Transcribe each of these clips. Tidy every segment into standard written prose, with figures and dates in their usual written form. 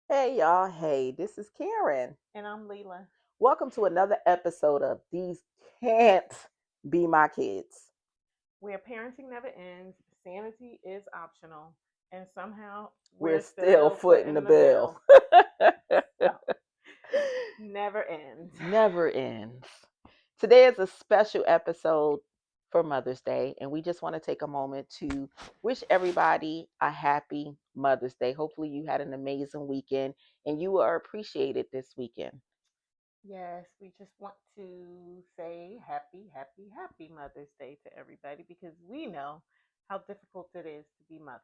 Hey y'all, hey, this is Karen. And I'm Leila. Welcome to another episode of These Can't Be My Kids. Where parenting never ends, sanity is optional, and somehow We're we're still still footing the footing the bill. bill. So, never ends. Never ends. Today is a special episode for Mother's Day, and we just want to take a moment to wish everybody a happy Mother's Day. Hopefully, you had an amazing weekend and you are appreciated this weekend. Yes, we just want to say happy Mother's Day to everybody because we know how difficult it is to be mothers.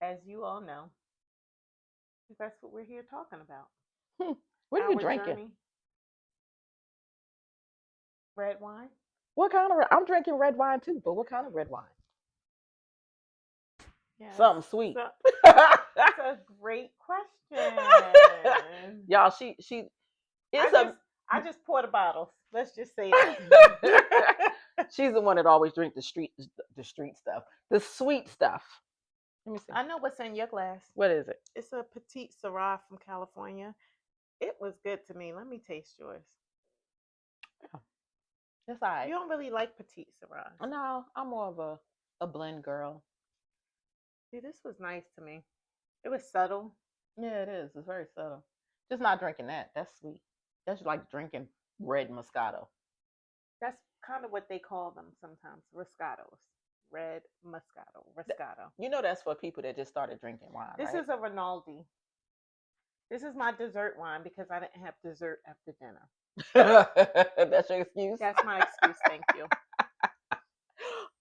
As you all know, because that's what we're here talking about. Hmm. What are you Our drinking? journey, red wine. What kind of? I'm drinking red wine too, but what kind of red wine? Yes. Something sweet. So that's a great question. Y'all, she I is just a I just pour the bottles. Let's just say that. she's the one that always drink the street stuff, the sweet stuff. Let me see. I know what's in your glass. What is it? It's a petite Syrah from California. It was good to me. Let me taste yours. Oh, it's all right. You don't really like petite Syrahs. No, I'm more of a blend girl. See, this was nice to me. It was subtle. Yeah, it is. It's very subtle. Just not drinking that. That's sweet. That's like drinking red Moscato. That's kind of what they call them sometimes. Roscatos. Red Moscato. Roscato. You know that's for people that just started drinking wine, This right? is a Rinaldi. This is my dessert wine because I didn't have dessert after dinner. That's your excuse. That's my excuse. Thank you.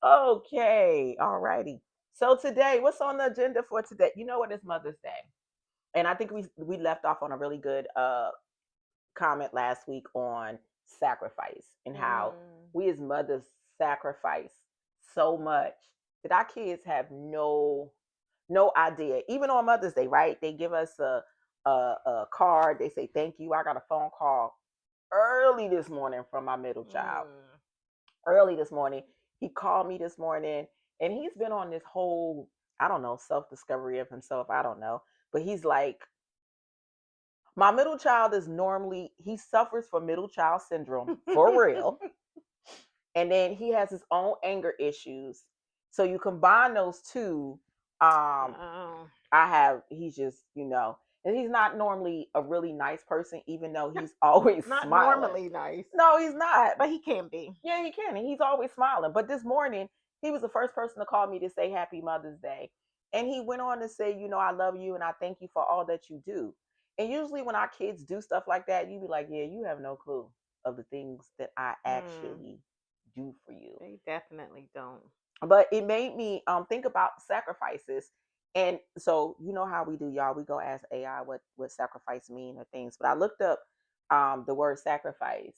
Okay, all righty. So today, what's on the agenda for today? You know what? It's Mother's Day, and I think we left off on a really good comment last week on sacrifice and how Mm. we as mothers sacrifice so much that our kids have no idea. Even on Mother's Day, right? They give us a card. They say thank you. I got a phone call early this morning from my middle child. Mm. Early this morning, he called me this morning, and he's been on this whole, I don't know, self discovery of himself. I don't know, but he's like, my middle child is normally, he suffers from middle child syndrome for real, and then he has his own anger issues. So you combine those two. Oh. I have, he's just, and he's not normally a really nice person, even though he's always Not smiling. normally nice, No, he's not. but he can be. Yeah, he can. And he's always smiling. But this morning, he was the first person to call me to say Happy Mother's Day. And he went on to say, I love you and I thank you for all that you do. And usually, when our kids do stuff like that, you be like, yeah, you have no clue of the things that I Mm. actually do for you. They definitely don't. But it made me think about sacrifices. And so, you know how we do, y'all. We go ask AI what sacrifice mean or things. But I looked up the word sacrifice,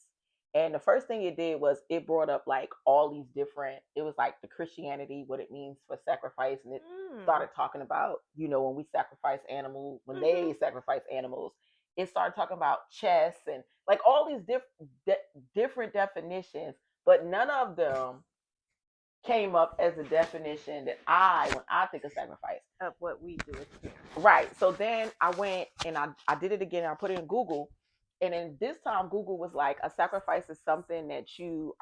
and the first thing it did was it brought up like all these different. It was like the Christianity, what it means for sacrifice, and it Mm. started talking about when we sacrifice animals, when Mm-hmm. they sacrifice animals. It started talking about chess and like all these different definitions, but none of them came up as a definition that when I think of sacrifice. Of what we do as parents. Right. So then I went and I did it again. I put it in Google. And then this time Google was like, a sacrifice is something that you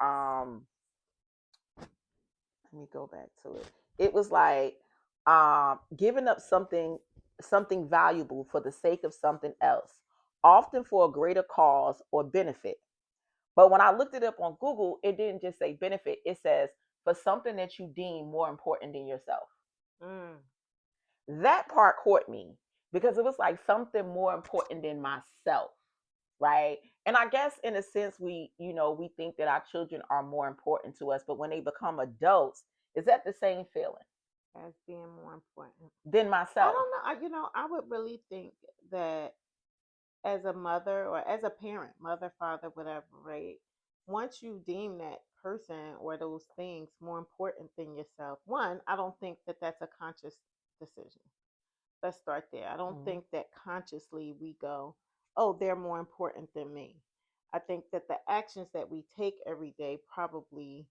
let me go back to it. It was like giving up something valuable for the sake of something else, often for a greater cause or benefit. But when I looked it up on Google, it didn't just say benefit. It says for something that you deem more important than yourself. Mm. That part caught me because it was like something more important than myself, right? And I guess in a sense we think that our children are more important to us, but when they become adults, is that the same feeling As being more important. than I myself? don't know. I would really think that as a mother or as a parent, mother, father, whatever, right? Once you deem that person or those things more important than yourself, one, I don't think that that's a conscious decision. Let's start there. I don't Mm-hmm. think that consciously we go, oh, they're more important than me. I think that the actions that we take every day probably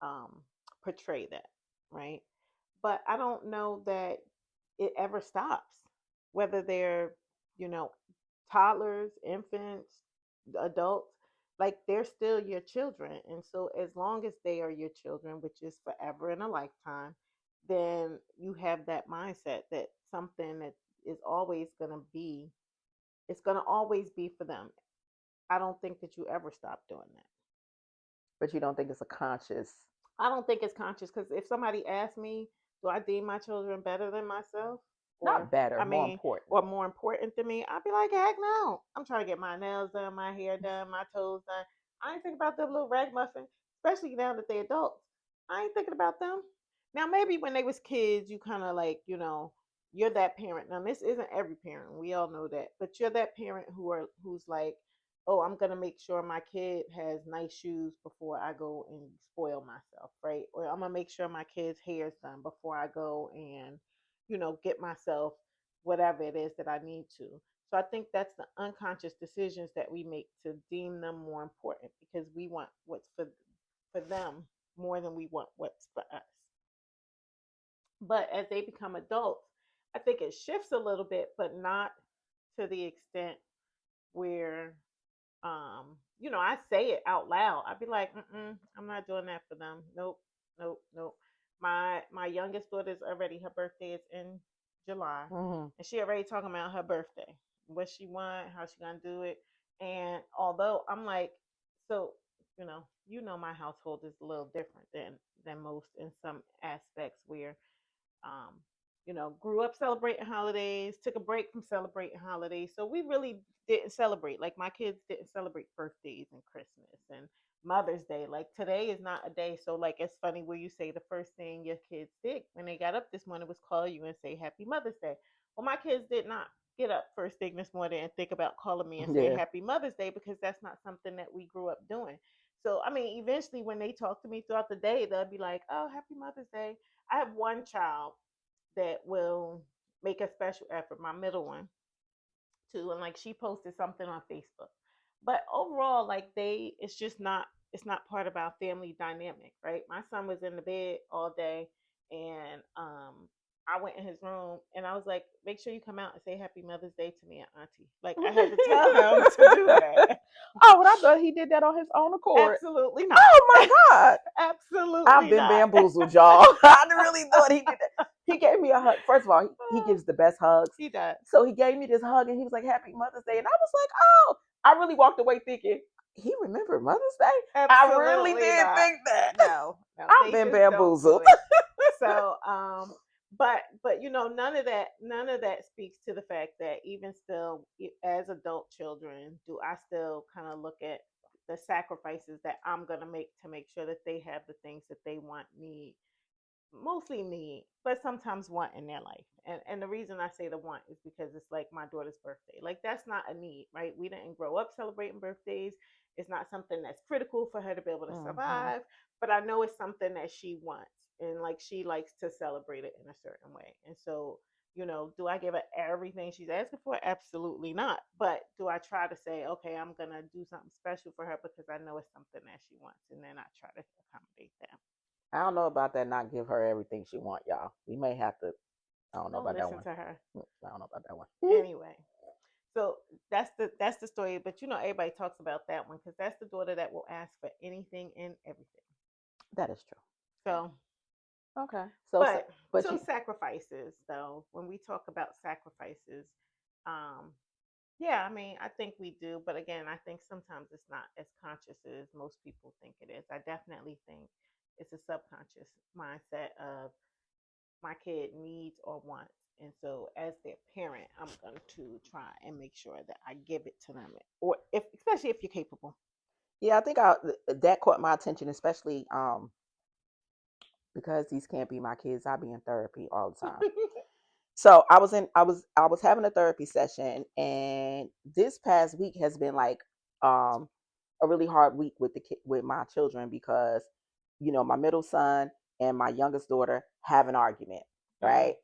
um, portray that, right? But I don't know that it ever stops. whether they're, you know, toddlers, infants, adults, like they're still your children. And so as long as they are your children, which is forever and a lifetime, then you have that mindset that something that is always going to be, it's going to always be for them. I don't think that you ever stop doing that. But you don't think it's a conscious, I don't think it's conscious because if somebody asks me, do I deem my children better than myself? not Or, better, I more mean, important. or more important than me, I'd be like, heck no. I'm trying to get my nails done, my hair done, my toes done. I ain't thinking about them little ragamuffin, especially now that they're adults. I ain't thinking about them. Now, maybe when they was kids, you kind of like, you're that parent. Now, this isn't every parent. We all know that. But you're that parent who's like, oh, I'm gonna make sure my kid has nice shoes before I go and spoil myself, right? Or I'm gonna make sure my kid's hair's done before I go and, get myself whatever it is that I need to. So I think that's the unconscious decisions that we make to deem them more important because we want what's for them more than we want what's for us. But as they become adults, I think it shifts a little bit, but not to the extent where I say it out loud. I'd be like, I'm not doing that for them. Nope, nope, nope. My youngest daughter's already, her birthday is in July, Mm-hmm. and she already talking about her birthday, what she want, how she gonna do it. And although I'm like, so my household is a little different than most in some aspects where um, grew up celebrating holidays, took a break from celebrating holidays. So we really didn't celebrate. Like my kids didn't celebrate birthdays and Christmas and Mother's Day. Like today is not a day. So like it's funny where you say the first thing your kids did when they got up this morning was call you and say Happy Mother's Day. Well, my kids did not get up first thing this morning and think about calling me and saying Yeah. Happy Mother's Day because that's not something that we grew up doing. So I mean, eventually when they talk to me throughout the day, they'll be like, "Oh, Happy Mother's Day." I have one child that will make a special effort, my middle one, too. And like she posted something on Facebook. But overall, like it's not part of our family dynamic, right? My son was in the bed all day and I went in his room and I was like, make sure you come out and say Happy Mother's Day to me and Auntie. Like I had to tell him to do that. Oh, but I thought he did that on his own accord. Absolutely not. Oh my God. I've Absolutely been not. bamboozled, y'all. I really thought he did that. He gave me a hug. First of all, he gives the best hugs. He does. So he gave me this hug and he was like, Happy Mother's Day. And I was like, oh, I really walked away thinking, he remembered Mother's Day? I really Absolutely did not. think that. No, no, I've they been just don't do bamboozled. it. So, but none of that speaks to the fact that even still, as adult children, do I still kind of look at the sacrifices that I'm gonna make to make sure that they have the things that they want, need, mostly need, but sometimes want in their life. And the reason I say the want is because it's like my daughter's birthday. Like that's not a need, right? We didn't grow up celebrating birthdays. It's not something that's critical for her to be able to Mm-hmm. survive, but I know it's something that she wants and like she likes to celebrate it in a certain way. And so, do I give her everything she's asking for? Absolutely not. But do I try to say, okay, I'm gonna do something special for her because I know it's something that she wants, and then I try to accommodate that. I don't know about that, not give her everything she want, y'all. We may have to, I don't know Don't about that listen one. to her. I don't know about that one. Anyway, so that's the story. But everybody talks about that one because that's the daughter that will ask for anything and everything. That is true. So, Okay. So, but but so you, sacrifices though, when we talk about sacrifices, um, yeah, I mean, I think we do, but again, I think sometimes it's not as conscious as most people think it is. I definitely think it's a subconscious mindset of my kid needs or wants. And so, as their parent, I'm going to try and make sure that I give it to them, or if, especially if you're capable. yeah, I think that caught my attention, especially because these can't be my kids. I be in therapy all the time. So I was having a therapy session, and this past week has been like a really hard week with with my children because my middle son and my youngest daughter have an argument, Mm, right?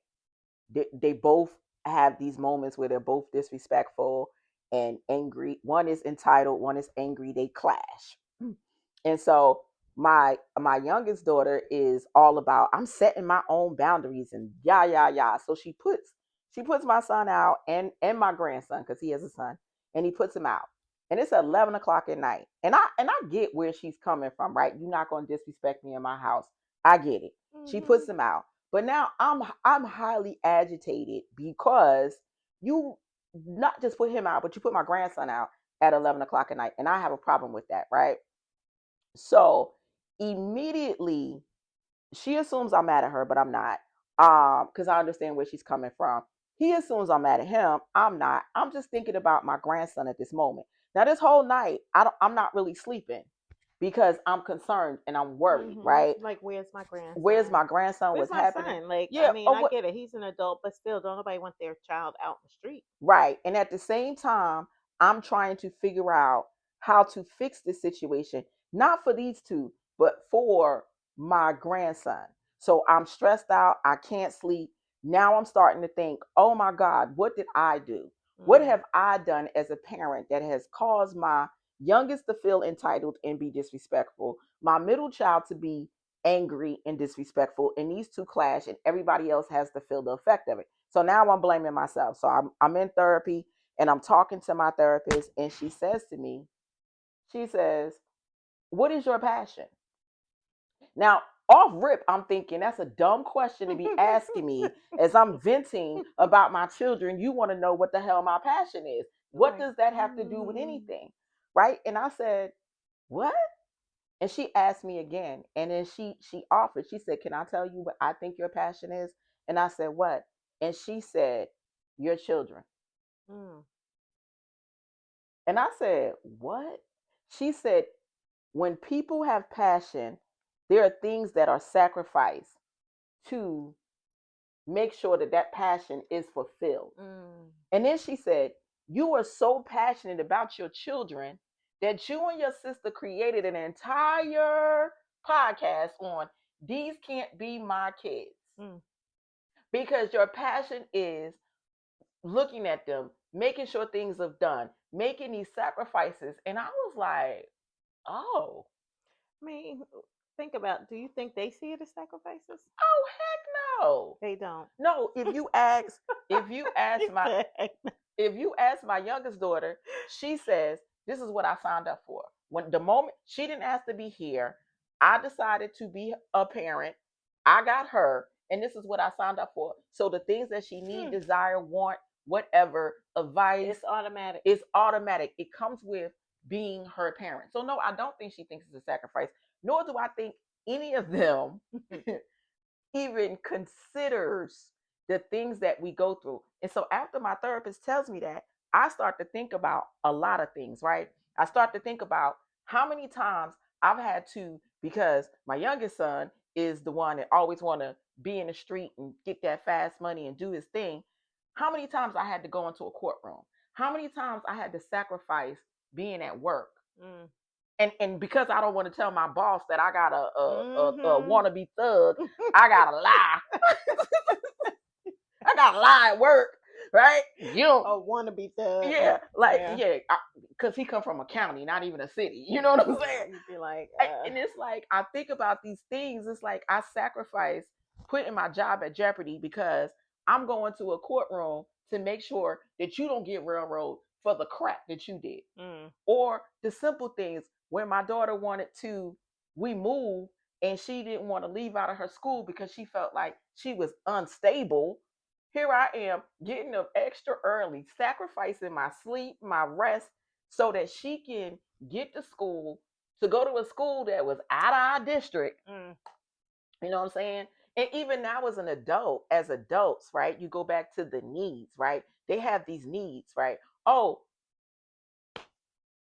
They both have these moments where they're both disrespectful and angry. One is entitled, one is angry. They clash. And so my youngest daughter is all about I'm setting my own boundaries and yeah. So She puts my son out and my grandson, because he has a son, and he puts him out. And it's 11 o'clock at night. And I get where she's coming from, right? You're not gonna disrespect me in my house. I get it. She Mm-hmm. puts him out. But now I'm highly agitated because you not just put him out, but you put my grandson out at 11 o'clock at night. And I have a problem with that, right? So immediately she assumes I'm mad at her, but I'm not. Because I understand where she's coming from. He assumes I'm mad at him. I'm not. I'm just thinking about my grandson at this moment. Now, this whole night, I'm not really sleeping because I'm concerned and I'm worried, Mm-hmm. right? Like, where's my Where's grandson? my grandson? Where's What's my happening? son? Like, I Yeah, mean, or I what? get it. He's an adult, but still, don't nobody want their child out in the street. Right. And at the same time, I'm trying to figure out how to fix this situation, not for these two, but for my grandson. So I'm stressed out. I can't sleep. Now I'm starting to think, oh my God, what did I do? What Mm. have I done as a parent that has caused my youngest to feel entitled and be disrespectful, my middle child to be angry and disrespectful, and these two clash, and everybody else has to feel the effect of it. So now I'm blaming myself. So I'm in therapy and I'm talking to my therapist, and she says to me, she says, "What is your passion?" Now, off rip, I'm thinking that's a dumb question to be asking me as I'm venting about my children. You want to know what the hell my passion is. What Like, does that have to do with anything? Right? And I said, "What?" And she asked me again. And then she offered, she said, "Can I tell you what I think your passion is?" And I said, "What?" And she said, "Your children." mm, And I said, "What?" She said, "When people have passion, there are things that are sacrificed to make sure that that passion is fulfilled." mm, And then she said, "You are so passionate about your children that you and your sister created an entire podcast on these can't be my kids mm. because your passion is looking at them, making sure things are done, making these sacrifices." And I was like, "Oh, I mean, think about. Do you think they see it as sacrifices? oh heck no. They don't. No, if you ask He my said, if you ask my youngest daughter, she says, "This is what I signed up for." When the moment she didn't ask to be here, I decided to be a parent. I got her, and this is what I signed up for. So the things that she need, hmm, desire, want, whatever, advice, it's automatic. is automatic. It comes with being her parent. So no, I don't think she thinks it's a sacrifice, nor do I think any of them even considers the things that we go through. And so after my therapist tells me that, I start to think about a lot of things, right? I start to think about how many times I've had to, because my youngest son is the one that always want to be in the street and get that fast money and do his thing. How many times I had to go into a courtroom? How many times I had to sacrifice being at work? Mm. And because I don't want to tell my boss that I got a Mm-hmm. wannabe thug, I gotta lie. I gotta lie at work, right? You know, A wannabe thug. yeah, like Yeah. yeah, because he come from a county, not even a city. You know what I'm saying? You'd be like, And it's like I think about these things. It's like I sacrifice putting my job at jeopardy because I'm going to a courtroom to make sure that you don't get railroad for the crap that you did, mm, or the simple things when my daughter wanted to, we moved and she didn't want to leave out of her school because she felt like she was unstable. Here I am getting up extra early, sacrificing my sleep, my rest, so that she can get to school, to go to a school that was out of our district. mm. You know what I'm saying? And even now as an adult, as adults, right? You go back to the needs, right? They have these needs, right? Oh,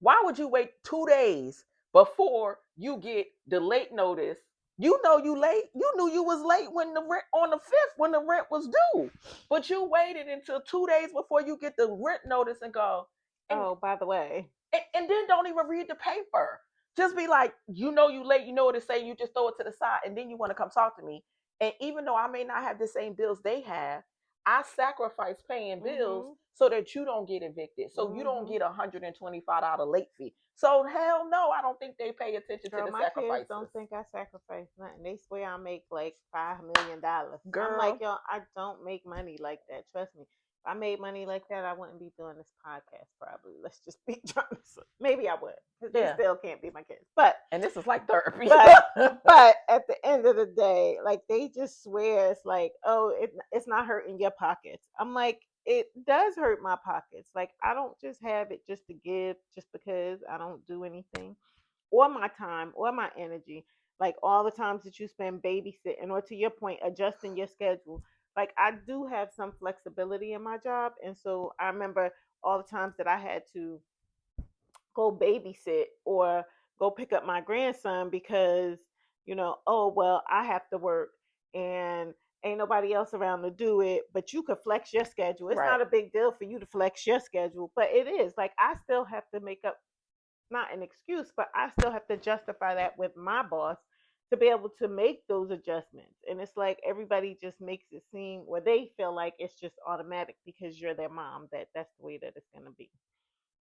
why would you wait 2 days before you get the late notice? You know you late. You knew you was late when the rent on the 5th when the rent was due. But you waited until 2 days before you get the rent notice and go and Oh, by the way. and then don't even read the paper. Just be like, you know you late, you know what to say, you just throw it to the side, and then you want to come talk to me. And even though I may not have the same bills they have, I sacrifice paying bills Mhm. so that you don't get evicted, so you don't Mhm. get $125 late fee. So hell no, I don't think they pay attention to Girl, the my kids sacrifices. don't think I sacrifice nothing. They swear I make like $5 million. I'm like, Girl, yo, I don't make money like that. Trust me. If I made money like that, I wouldn't be doing this podcast. Probably. Let's just be honest. Maybe I would, because they yeah. still can't be my kids. But And this is like therapy. but but at the end of the day, like they just swear it's like, oh, it's not hurting your pockets. I'm like, it does hurt my pockets. Like I don't just have it just to give, just because I don't do anything, or my time, or my energy. Like all the times that you spend babysitting, or to your point, adjusting your schedule. Like I do have some flexibility in my job, and so I remember all the times that I had to go babysit or go pick up my grandson because, oh, well, I have to work and ain't nobody else around to do it, but you could flex your schedule. It's Right. not a big deal for you to flex your schedule, but it is. Like, I still have to make up, not an excuse, but I still have to justify that with my boss to be able to make those adjustments. And it's like everybody just makes it seem, or they feel like it's just automatic because you're their mom, that that's the way that it's going to be.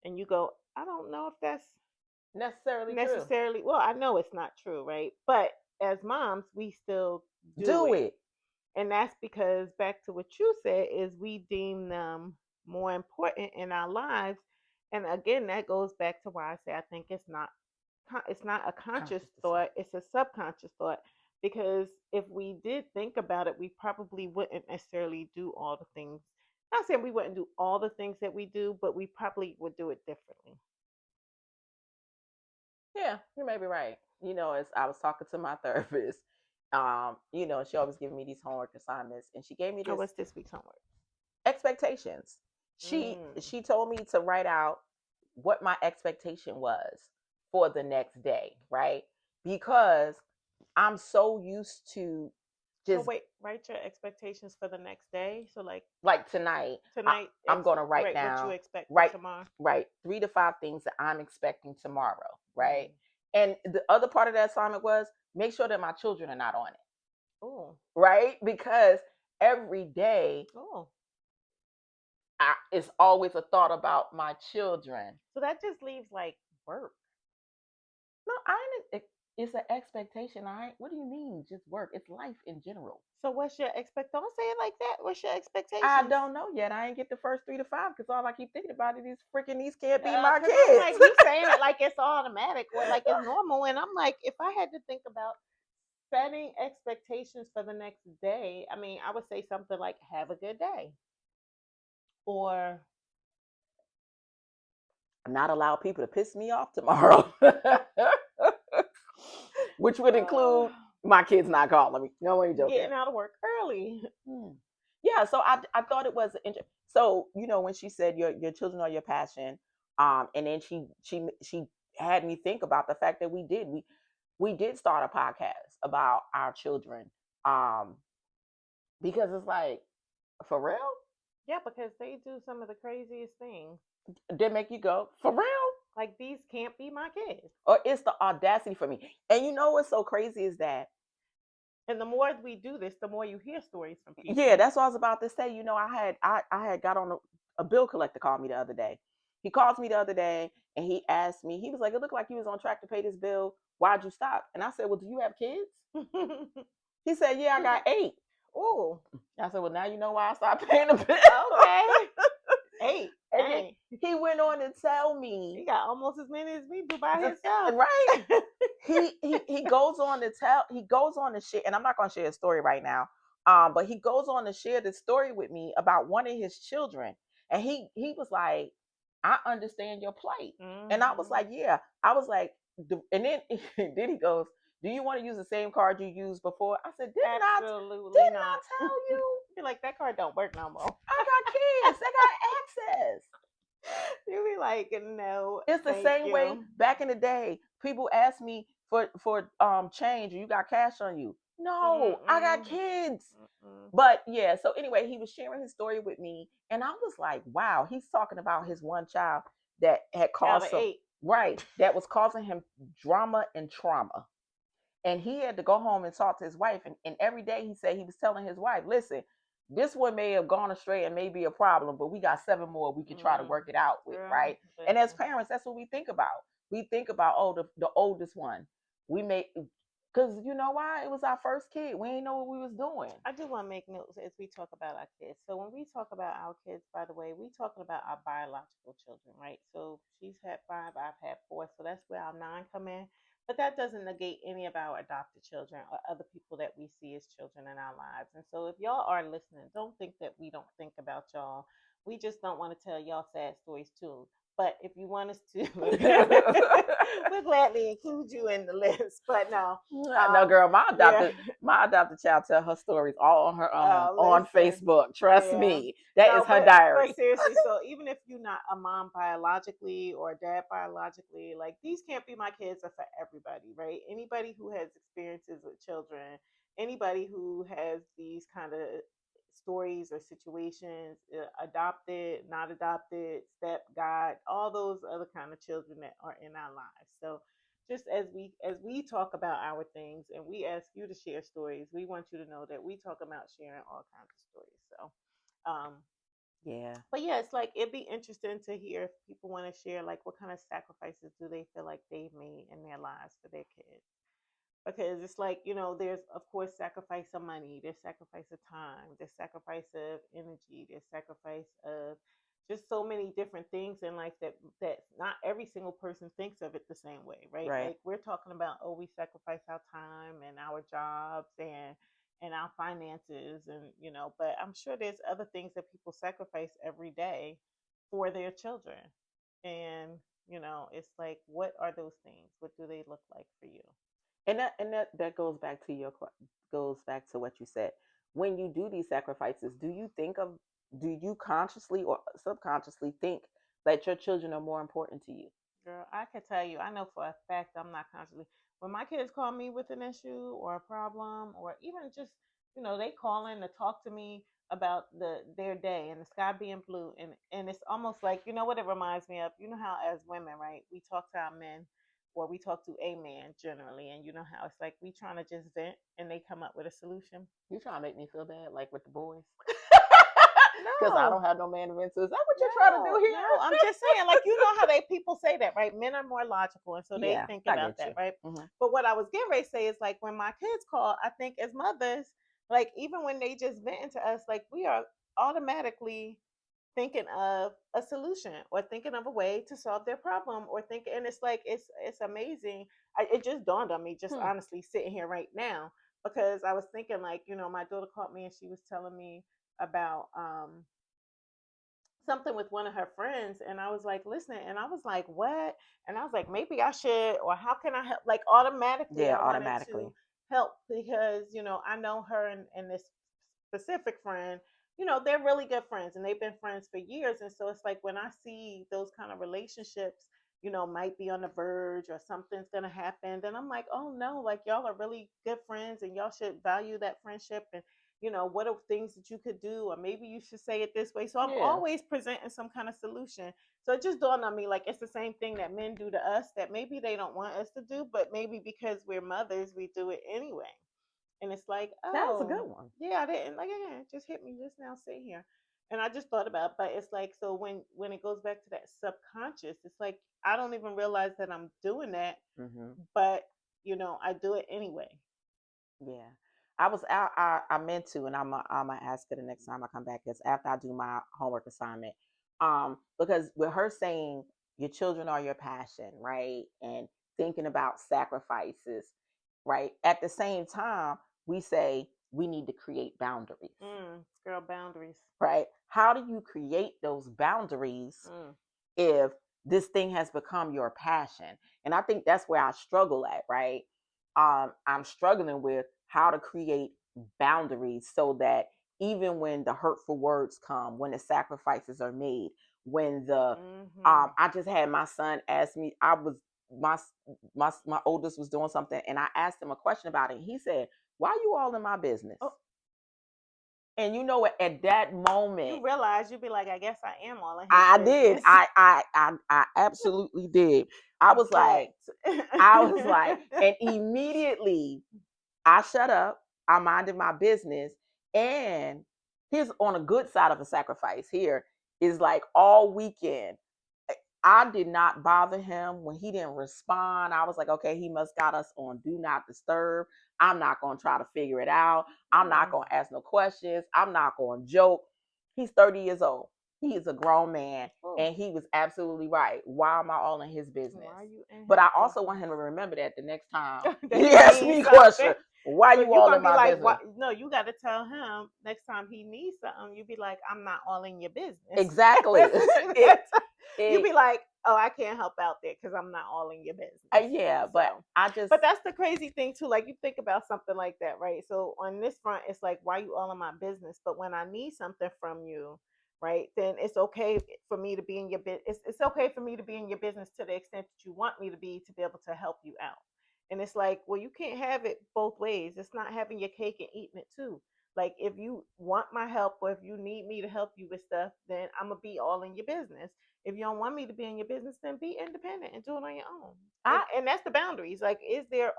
And you go, I don't know if that's Necessarily true. necessarily, well, I know it's not true, right? But as moms, we still do Do it. it. And that's because, back to what you said, is we deem them more important in our lives. And again, that goes back to why I say I think it's not a conscious Conscious decision. thought, it's a subconscious thought. Because if we did think about it, we probably wouldn't necessarily do all the things. Not saying we wouldn't do all the things that we do, but we probably would do it differently. Yeah, you may be right. As I was talking to my therapist, she always giving me these homework assignments, and she gave me Oh, this what's this week's homework? expectations. She Mm. she told me to write out what my expectation was for the next day, right? Because I'm so used to So just wait, write your expectations for the next day. So like like tonight, tonight, I'm gonna write right, what you down, expect for write tomorrow. write 3 to 5 things that I'm expecting tomorrow, right? Mm. And the other part of that assignment was make sure that my children are not on it, Oh, right? Because every day oh. it's always a thought about my children. So that just leaves like work. No, I ain't. It's an expectation. I ain't. What do you mean? Just work? It's life in general. So what's your expect? Don't say it like that. What's your I expectations? don't know yet. I ain't get the first 3 to 5 because all I keep thinking about it is freaking these can't be my Because I'm like, kids. you saying it like it's automatic or like it's normal, and I'm like, if I had to think about setting expectations for the next day, I mean, I would say something like, have a good day, or Not allow people to piss me off tomorrow, which would include my kids not calling me. No, I ain't joking. getting out of work early. Hmm. Yeah, so I thought it was so when she said your children are your passion, and then she had me think about the fact that we did start a podcast about our children, um, because it's like for real, Yeah, because they do some of the craziest things. they make you go for real, Like, these can't be my kids. or it's the audacity for me. And what's so crazy is that And the more we do this, the more you hear stories from yeah, people. that's what I was about to say. I had got on a bill collector called me the other day. He calls me the other day and he asked me, he was like, it looked like you was on track to pay this bill. Why'd you stop? And I said, well, do you have kids? He said, yeah, I got 8. Oh, I said, well, now you know why I stopped paying the bill. okay. 8. And then Dang. he went on to tell He me, got almost as many as me do by himself. right? He goes on to share, and I'm not going to share his story right now. But he goes on to share this story with me about one of his children, and he was like, "I understand your plight," and I was Mm-hmm. like, "Yeah." I was like, and then then he goes, "Do you want to use the same card you used before?" I said, Absolutely didn't I not. tell you? Be like, that card don't work no more. I got kids. They got access." You be like, no, It's the thank same way you. back in the day. People ask me for change, or you got cash on you. No, I got Mm-mm. kids. Mm-mm. But yeah, so anyway, he was sharing his story with me, and I was like, wow, he's talking about his one child that had Child caused of some 8. right, that was causing him drama and trauma. And he had to go home and talk to his wife. And every day he said he was telling his wife, listen, this one may have gone astray and may be a problem, but we got 7 more we can try to work it out with, Girl, right? And as parents, that's what we think about. We think about, oh, the oldest one. We may, because you know why? It was our first kid. We ain't know what we was doing. I do want to make notes as we talk about our kids. So when we talk about our kids, by the way, we talking about our biological children, right? So she's had 5, I've had 4, so that's where our 9 come in. But that doesn't negate any of our adopted children or other people that we see as children in our lives. And so if y'all are listening, don't think that we don't think about y'all. We just don't want to tell y'all sad stories too. But if you want us to, we'll gladly include you in the list. But no, No, girl, my yeah. adopted child tell her stories all on her own on Listen, Facebook. Trust yeah. me, that No, is her diary. but seriously, so even if you're not a mom biologically or a dad biologically, like these can't be my kids are for everybody, right? Anybody who has experiences with children, anybody who has these kind of stories or situations, adopted, not adopted, step, God, all those other kind of children that are in our lives. So just as we talk about our things and we ask you to share stories, we want you to know that we talk about sharing all kinds of stories. So Yeah. but yeah, it's like it'd be interesting to hear if people want to share like what kind of sacrifices do they feel like they've made in their lives for their kids. Because it's like, there's of course sacrifice of money, there's sacrifice of time, there's sacrifice of energy, there's sacrifice of just so many different things in life that not every single person thinks of it the same way, right? Right. Like we're talking about, oh, we sacrifice our time and our jobs and our finances, and but I'm sure there's other things that people sacrifice every day for their children. And it's like, what are those things? What do they look like for you? And that goes back to goes back to what you said. When you do these sacrifices, do you consciously or subconsciously think that your children are more important to you? Girl, I can tell you, I know for a fact I'm not constantly. When my kids call me with an issue or a problem, or even just, they call in to talk to me about their day and the sky being blue, and it's almost like, what it reminds me of. You know how as women, right, we talk to our men, or we talk to a man generally, and you know how it's like we trying to just vent, and they come up with a solution. You trying to make me feel bad, like with the boys? Because I No, don't have no man to vent to. Is that what you're trying to do no, here? no. I'm just saying, like, how they people say that, right? Men are more logical, and so they Yeah, think I about get that, you. right? Mm-hmm. But what I was getting ready to say is like when my kids call, I think as mothers, like even when they just vent to us, like we are automatically thinking of a solution or thinking of a way to solve their problem or thinking, and it's like it's amazing. It just dawned on me, just Hmm. honestly sitting here right now, because I was thinking like, my daughter called me and she was telling me about something with one of her friends, and I was like listening, and I was like, what? And I was like, maybe I should, or how can I help? Like automatically Yeah, I wanted automatically. to help because I know her and this specific friend, they're really good friends and they've been friends for years. And so it's like when I see those kind of relationships, might be on the verge or something's gonna happen, then I'm like, oh no, like y'all are really good friends and y'all should value that friendship. And what are things that you could do, or maybe you should say it this way. So I'm Yeah. always presenting some kind of solution. So it just dawned on me, like it's the same thing that men do to us that maybe they don't want us to do, but maybe because we're mothers we do it anyway. And it's like, That was a oh good one. yeah, I didn't, like, again, it just hit me just now sitting here. And I just thought about, but it's like, so when it goes back to that subconscious, it's like I don't even realize that I'm doing that, Mm-hmm. but I do it anyway. Yeah. I meant to, and I'm gonna ask her the next time I come back, is after I do my homework assignment. Because with her saying your children are your passion, right? And thinking about sacrifices, right? At the same time, we say we need to create boundaries, Girl, boundaries. right? How do you create those boundaries Mm. if this thing has become your passion? And I think that's where I struggle at, right? I'm struggling with how to create boundaries so that even when the hurtful words come, when the sacrifices are made, when the Mm-hmm. I just had my son ask me, I was my my oldest was doing something, and I asked him a question about it. He said, "Why you all in my business?" Oh, And you know what? At that you moment, realize you'd be like, I guess I am all in his I did. business. I absolutely did. I was like, But and immediately I shut up. I minded my business, and here's on a good side of a sacrifice. Here is like all weekend. I did not bother him when he didn't respond. I was like, okay, he must got us on do not disturb. I'm not going to try to figure it out. I'm not going to ask no questions. I'm not going to joke. He's 30 years old. He is a grown man, and he was absolutely right. Why am I all in his business? Why are you in But I his also business? want him to remember that the next time That he he asks needs me a something. question, why So you you all gonna in be my like, business? what? No, you got to tell him next time he needs something. You be like, I'm not all in your business. Exactly. You be like, oh, I can't help out there because I'm not all in your business. Yeah, but So, I just. but that's the crazy thing too. Like you think about something like that, right? So on this front, it's like, why you all in my business? But when I need something from you, right, then it's okay for me to be in your business. It's okay for me to be in your business to the extent that you want me to be able to help you out. And it's like, well, you can't have it both ways. It's not having your cake and eating it too. Like if you want my help or if you need me to help you with stuff, then I'm gonna be all in your business. If you don't want me to be in your business, then be independent and do it on your own. And that's the boundaries. Like,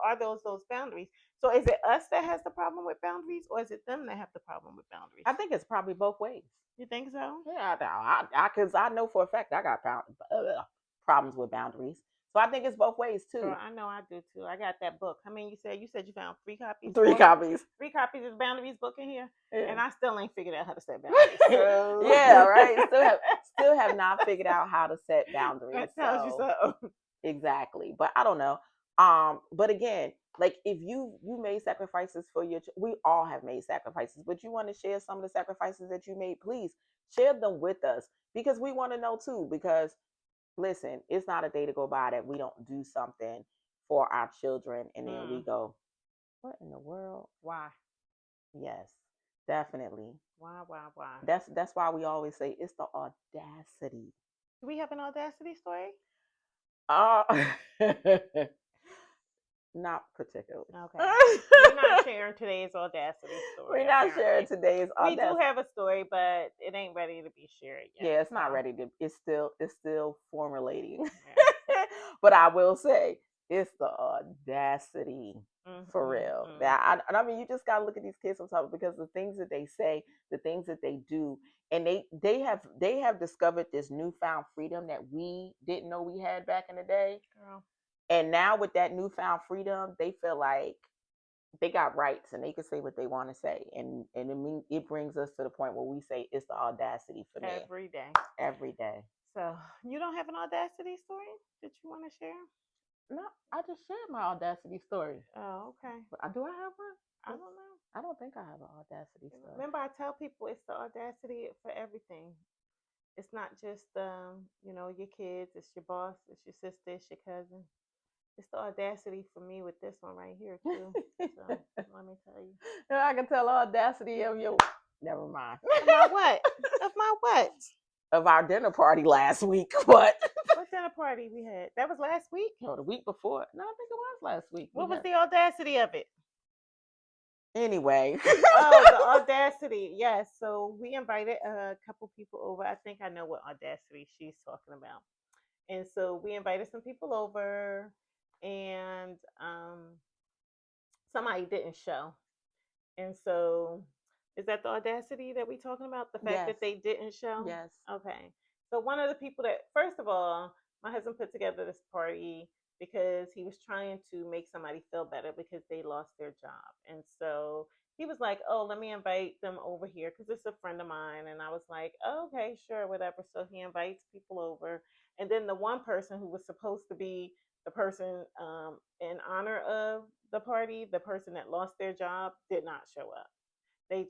are those boundaries? So is it us that has the problem with boundaries, or is it them that have the problem with boundaries? I think it's probably both ways. You think so? Yeah, because I know for a fact I got problems with boundaries. So I think it's both ways too. Girl, I know I do too. I got that book. I mean, you said you found 3 copies. 3 copies. 3 copies of Boundaries book in here, Yeah. And I still ain't figured out how to set boundaries. So. Yeah, right. Still have not figured out how to set boundaries. That tells you so. Exactly, but I don't know. But again, like if you made sacrifices for we all have made sacrifices, but you want to share some of the sacrifices that you made, please share them with us because we want to know too. Because listen, it's not a day to go by that we don't do something for our children and then we go, what in the world? Why? Yes, definitely. Why? That's why we always say it's the audacity. Do we have an audacity story? Not particularly. Okay. We're not sharing today's audacity story. We're not sharing today's audacity. We do have a story, but it ain't ready to be shared yet. Yeah, it's not ready to. It's still formulating. Yeah. But I will say it's the audacity for real. That I mean, you just gotta look at these kids sometimes because the things that they say, the things that they do, and they have discovered this newfound freedom that we didn't know we had back in the day. Girl. And now with that newfound freedom, they feel like they got rights and they can say what they want to say. And it brings us to the point where we say it's the audacity for me. Every day. So you don't have an audacity story that you want to share? No, I just shared my audacity story. Oh, okay. Do I have one? I don't know. I don't think I have an audacity story. Remember, I tell people it's the audacity for everything. It's not just your kids, it's your boss, it's your sister, it's your cousin. It's the audacity for me with this one right here too. So let me tell you. I can tell the audacity of your. Never mind. Of my what? Of my what? Of our dinner party last week. What dinner party we had? That was last week? No, the week before. No, I think it was last week. What was the audacity of it? Anyway. The audacity. Yes. So we invited a couple people over. I think I know what audacity she's talking about. And so we invited some people over and somebody didn't show. And so is that the audacity that we're talking about? The fact that they didn't show? Yes. Okay. So one of the people that, first of all, my husband put together this party because he was trying to make somebody feel better because they lost their job. And so he was like, oh, let me invite them over here because it's a friend of mine. And I was like, oh, okay, sure, whatever. So he invites people over. And then the one person who was supposed to be the person in honor of the party, the person that lost their job, did not show up. They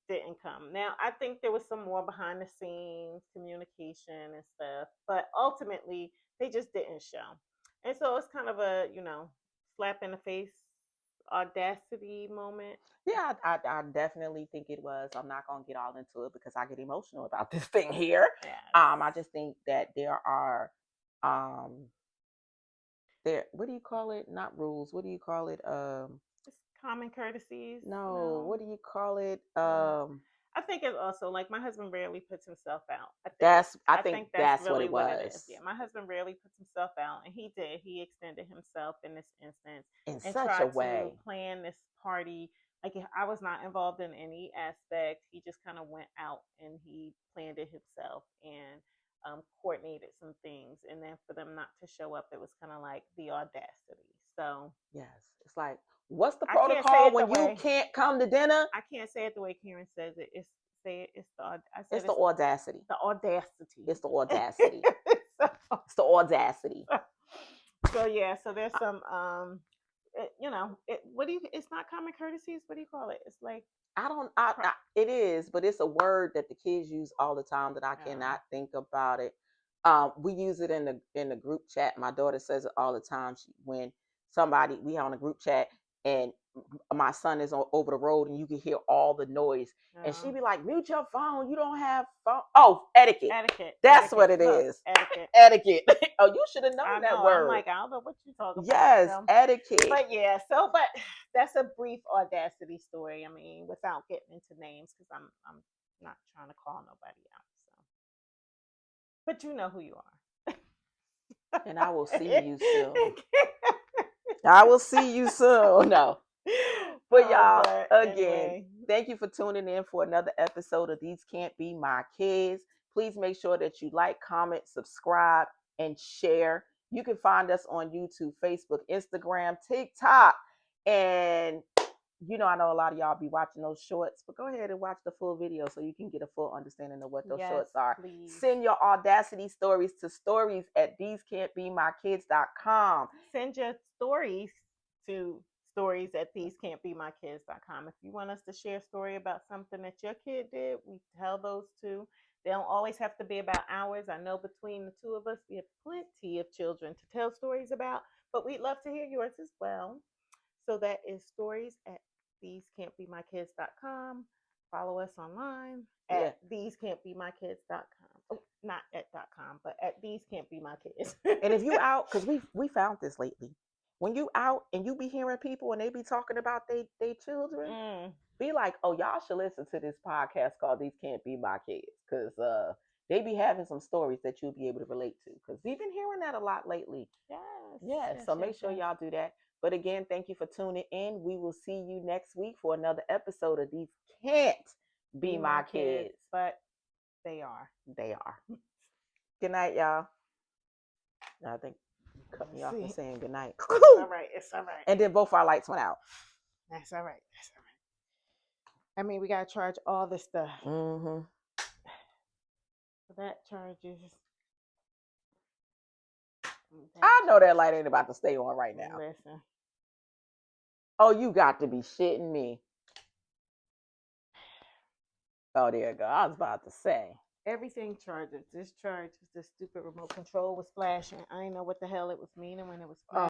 didn't come. Now, I think there was some more behind the scenes communication and stuff, but ultimately they just didn't show. And so it's kind of a, slap in the face audacity moment. Yeah, I definitely think it was. I'm not gonna get all into it because I get emotional about this thing here. Yes. I just think that there are what do you call it? Not rules. What do you call it? It's common courtesies. No, what do you call it? I think it's also like my husband rarely puts himself out. I think that's really what it is. Yeah, my husband rarely puts himself out, and he did. He extended himself in this instance in and such tried a way to plan this party like I was not involved in any aspect. He just kind of went out and he planned it himself and coordinated some things. And then for them not to show up, it was kind of like the audacity. So Yes. It's like, what's the I can't say protocol it the when you way can't come to dinner? I can't say it the way Karen says it. It's say it, it's the I It's said the audacity. the audacity. It's the audacity. so, It's the audacity. so yeah, so there's some what do you it's not common courtesies, what do you call it? It's like I don't. It is, but it's a word that the kids use all the time that I uh, cannot think about it. We use it in the group chat. My daughter says it all the time. When somebody we on a group chat and my son is over the road and you can hear all the noise, and she be like, "Mute your phone. You don't have phone." Oh, etiquette. That's etiquette. what it Look, is. etiquette. Etiquette. Oh, you should have I known that know. I'm word. like, I don't know what you talk about. Yes, So, etiquette. but yeah, but that's a brief audacity story. I mean, without getting into names, because I'm not trying to call nobody out. So, but you know who you are. And I will see you soon. I will see you soon. No. But y'all, But again, anyway, thank you for tuning in for another episode of These Can't Be My Kids. Please make sure that you like, comment, subscribe, and share. You can find us on YouTube, Facebook, Instagram, TikTok. And I know a lot of y'all be watching those shorts, but go ahead and watch the full video so you can get a full understanding of what those yes, shorts are. please. Send your Audacity stories to stories@thesecan'tbemykids.com. Send your stories to stories@thesecan'tbemykids.com. If you want us to share a story about something that your kid did, we tell those too. They don't always have to be about ours. I know between the two of us, we have plenty of children to tell stories about, but we'd love to hear yours as well. So that is stories@thesecan'tbemykids.com. Follow us online at thesecan'tbemykids.com. Oh, not at .com, but at thesecan'tbemykids. And if you out, because we found this lately, when you out and you be hearing people and they be talking about they children, be like, oh, y'all should listen to this podcast called These Can't Be My Kids, because they be having some stories that you'll be able to relate to, because we've been hearing that a lot lately. Yes. So make sure y'all do that. But again, thank you for tuning in. We will see you next week for another episode of These Can't Be My Kids. But they are. They are. Good night, y'all. I think you cut me off and saying good night. It's all right. And then both our lights went out. That's all right. I mean, we gotta charge all this stuff. Mm-hmm. So that charges. I know that light ain't about to stay on right now. Listen. Oh, you got to be shitting me. Oh, there you go. I was about to say. Everything charges. This charges. This stupid remote control was flashing. I didn't know what the hell it was meaning when it was flashing.